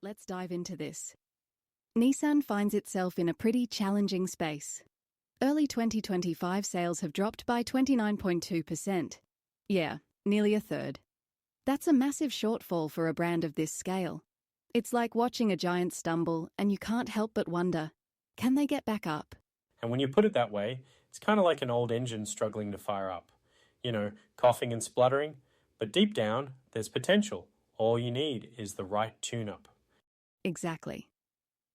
let's dive into this. Nissan finds itself in a pretty challenging space. Early 2025 sales have dropped by 29.2%. Yeah, nearly a third. That's a massive shortfall for a brand of this scale. It's like watching a giant stumble and you can't help but wonder, can they get back up? And when you put it that way, it's kind of like an old engine struggling to fire up. You know, coughing and spluttering, but deep down, there's potential. All you need is the right tune-up. Exactly.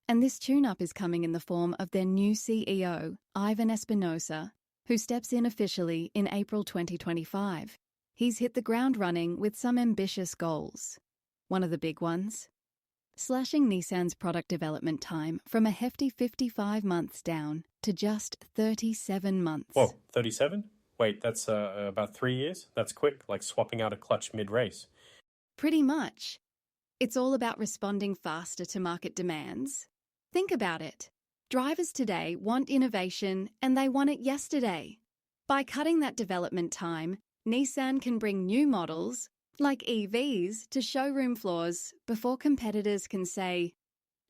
And this tune-up is coming in the form of their new CEO, Ivan Espinosa, who steps in officially in April 2025. He's hit the ground running with some ambitious goals. One of the big ones? Slashing Nissan's product development time from a hefty 55 months down to just 37 months. Whoa, 37? Wait, that's about 3 years? That's quick, like swapping out a clutch mid-race. Pretty much. It's all about responding faster to market demands. Think about it. Drivers today want innovation and they want it yesterday. By cutting that development time, Nissan can bring new models, like EVs, to showroom floors before competitors can say,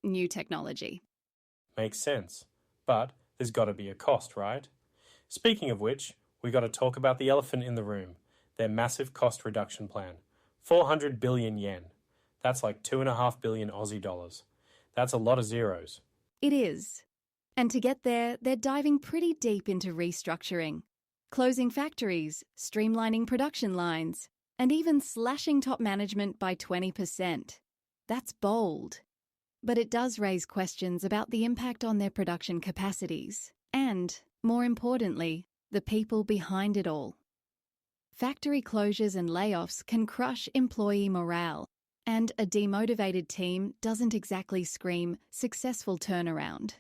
new technology. Makes sense. But there's got to be a cost, right? Speaking of which, we got to talk about the elephant in the room, their massive cost reduction plan. 400 billion yen. That's like 2.5 billion Aussie dollars. That's a lot of zeros. It is. And to get there, they're diving pretty deep into restructuring, closing factories, streamlining production lines, and even slashing top management by 20%. That's bold. But it does raise questions about the impact on their production capacities and, more importantly, the people behind it all. Factory closures and layoffs can crush employee morale, and a demotivated team doesn't exactly scream successful turnaround.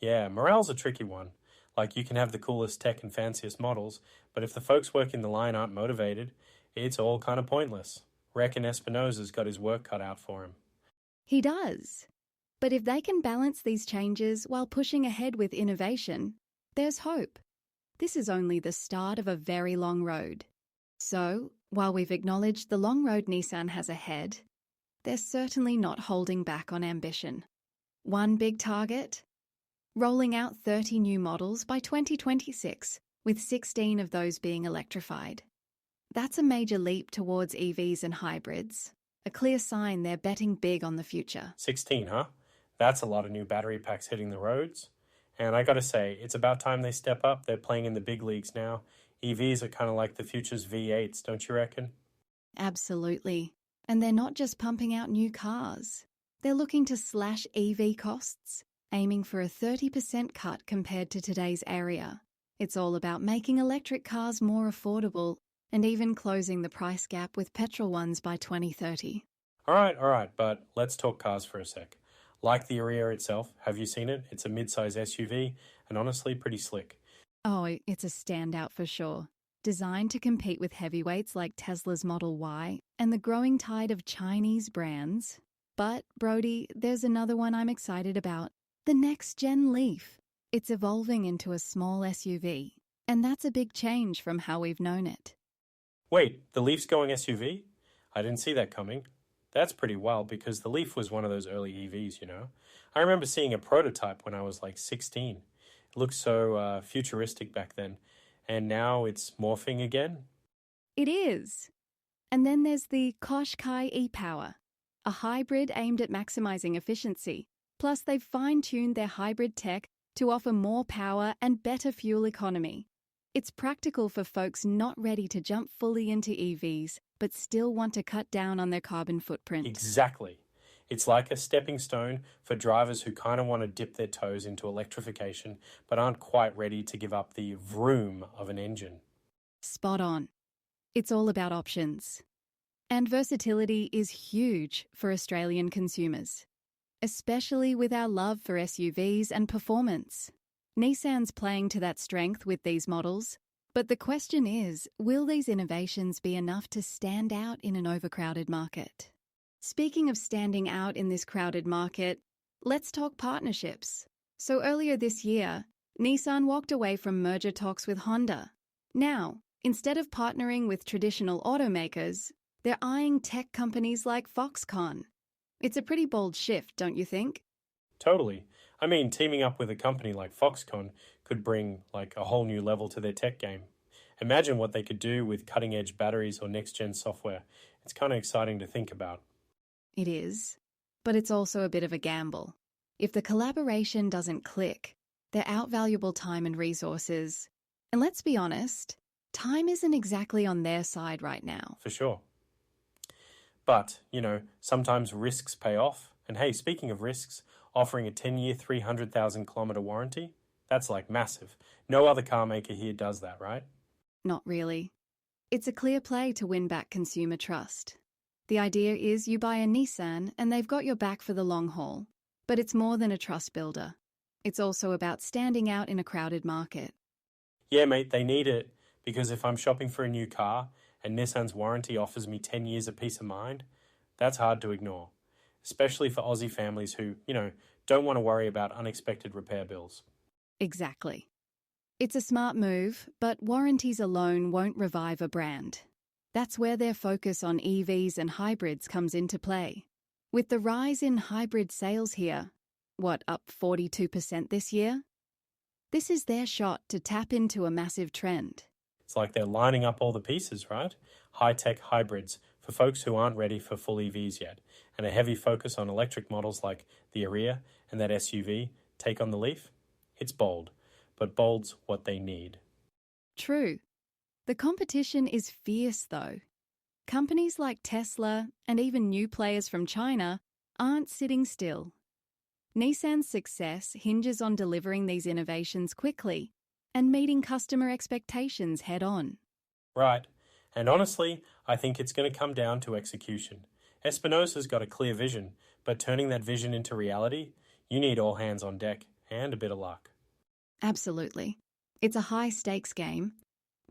Yeah, morale's a tricky one. Like, you can have the coolest tech and fanciest models, but if the folks working the line aren't motivated, it's all kind of pointless. Reckon Espinosa's got his work cut out for him. He does. But if they can balance these changes while pushing ahead with innovation, there's hope. This is only the start of a very long road. So, while we've acknowledged the long road Nissan has ahead, they're certainly not holding back on ambition. One big target? Rolling out 30 new models by 2026, with 16 of those being electrified. That's a major leap towards EVs and hybrids, a clear sign they're betting big on the future. 16, huh? That's a lot of new battery packs hitting the roads. And I gotta say, it's about time they step up. They're playing in the big leagues now. EVs are kind of like the future's V8s, don't you reckon? Absolutely. And they're not just pumping out new cars. They're looking to slash EV costs, aiming for a 30% cut compared to today's Ariya. It's all about making electric cars more affordable and even closing the price gap with petrol ones by 2030. All right, but let's talk cars for a sec. Like the Ariya itself, have you seen it? It's a mid-size SUV and honestly pretty slick. Oh, it's a standout for sure. Designed to compete with heavyweights like Tesla's Model Y and the growing tide of Chinese brands. But, Brody, there's another one I'm excited about. The next-gen Leaf. It's evolving into a small SUV, and that's a big change from how we've known it. Wait, the Leaf's going SUV? I didn't see that coming. That's pretty wild because the Leaf was one of those early EVs, you know. I remember seeing a prototype when I was like 16. It looked so futuristic back then, and now it's morphing again. It is. And then there's the Qashqai e-Power, a hybrid aimed at maximizing efficiency. Plus, they've fine-tuned their hybrid tech to offer more power and better fuel economy. It's practical for folks not ready to jump fully into EVs, but still want to cut down on their carbon footprint. Exactly. It's like a stepping stone for drivers who kind of want to dip their toes into electrification, but aren't quite ready to give up the vroom of an engine. Spot on. It's all about options. And versatility is huge for Australian consumers, especially with our love for SUVs and performance. Nissan's playing to that strength with these models, but the question is, will these innovations be enough to stand out in an overcrowded market? Speaking of standing out in this crowded market, let's talk partnerships. So earlier this year, Nissan walked away from merger talks with Honda. Now, instead of partnering with traditional automakers, they're eyeing tech companies like Foxconn. It's a pretty bold shift, don't you think? Totally. I mean, teaming up with a company like Foxconn could bring like a whole new level to their tech game. Imagine what they could do with cutting edge batteries or next gen software. It's kind of exciting to think about. It is. But it's also a bit of a gamble. If the collaboration doesn't click, they're out valuable time and resources. And let's be honest, time isn't exactly on their side right now. For sure. But, sometimes risks pay off. And hey, speaking of risks, offering a 10-year, 300,000 kilometre warranty, that's like massive. No other car maker here does that, right? Not really. It's a clear play to win back consumer trust. The idea is you buy a Nissan and they've got your back for the long haul. But it's more than a trust builder. It's also about standing out in a crowded market. Yeah, mate, they need it. Because if I'm shopping for a new car and Nissan's warranty offers me 10 years of peace of mind, that's hard to ignore. Especially for Aussie families who, don't want to worry about unexpected repair bills. Exactly. It's a smart move, but warranties alone won't revive a brand. That's where their focus on EVs and hybrids comes into play. With the rise in hybrid sales here, up 42% this year? This is their shot to tap into a massive trend. It's like they're lining up all the pieces, right? High-tech hybrids for folks who aren't ready for full EVs yet, and a heavy focus on electric models like the Ariya and that SUV, take on the Leaf. It's bold, but bold's what they need. True. The competition is fierce, though. Companies like Tesla and even new players from China aren't sitting still. Nissan's success hinges on delivering these innovations quickly and meeting customer expectations head-on. Right. And honestly, I think it's going to come down to execution. Espinosa's got a clear vision, but turning that vision into reality, you need all hands on deck and a bit of luck. Absolutely. It's a high-stakes game,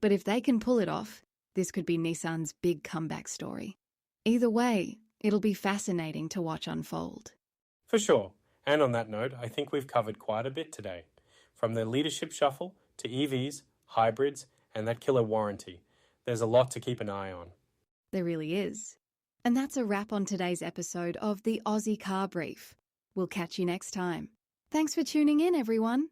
but if they can pull it off, this could be Nissan's big comeback story. Either way, it'll be fascinating to watch unfold. For sure. And on that note, I think we've covered quite a bit today. From the leadership shuffle to EVs, hybrids, and that killer warranty. There's a lot to keep an eye on. There really is. And that's a wrap on today's episode of the Aussie Car Brief. We'll catch you next time. Thanks for tuning in, everyone.